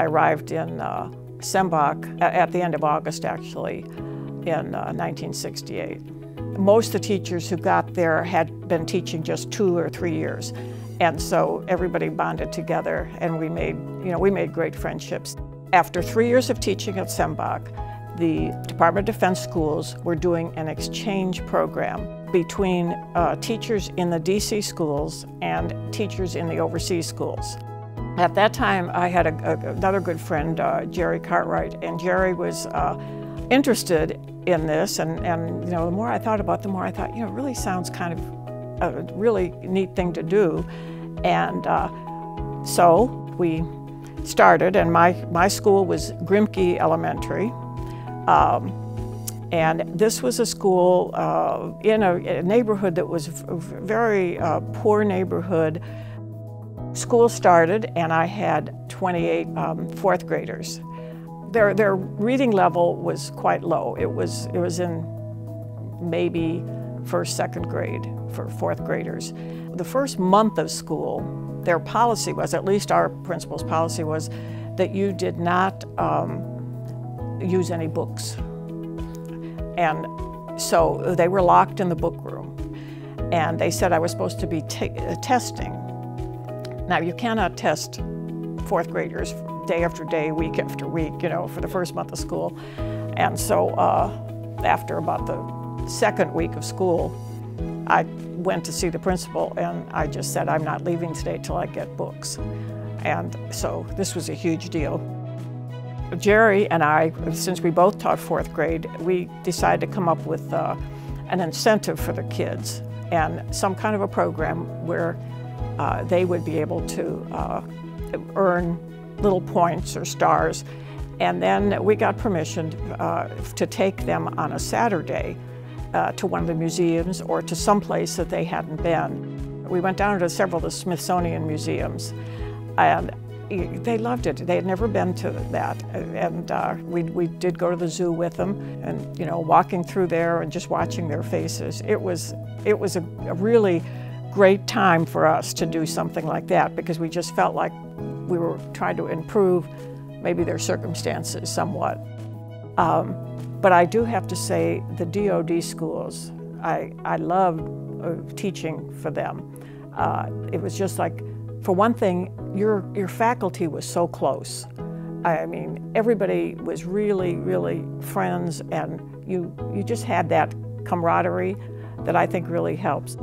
I arrived in Sembach at the end of August, actually, in 1968. Most of the teachers who got there had been teaching just 2 or 3 years, and so everybody bonded together, and we made great friendships. After 3 years of teaching at Sembach, the Department of Defense schools were doing an exchange program between teachers in the D.C. schools and teachers in the overseas schools. At that time, I had another good friend, Jerry Cartwright, and Jerry was interested in this, and the more I thought about it, the more I thought, it really sounds kind of a really neat thing to do. And so we started, and my school was Grimke Elementary. And this was a school in a neighborhood that was a very poor neighborhood. School started, and I had 28 fourth graders. Their reading level was quite low. It was in maybe first, second grade for fourth graders. The first month of school, their policy was, at least our principal's policy was, that you did not use any books. And so they were locked in the book room, and they said I was supposed to be testing. Now, you cannot test fourth graders day after day, week after week, for the first month of school. And so after about the second week of school, I went to see the principal, and I just said, I'm not leaving today till I get books. And so this was a huge deal. Jerry and I, since we both taught fourth grade, we decided to come up with an incentive for the kids and some kind of a program where they would be able to earn little points or stars. And then we got permission to take them on a Saturday to one of the museums or to some place that they hadn't been. We went down to several of the Smithsonian museums, and they loved it. They had never been to that, and we did go to the zoo with them, and walking through there and just watching their faces. It was a really great time for us to do something like that, because we just felt like we were trying to improve maybe their circumstances somewhat. But I do have to say, the DoD schools, I loved teaching for them. It was just like, for one thing, your faculty was so close. I mean, everybody was really, really friends, and you just had that camaraderie that I think really helps.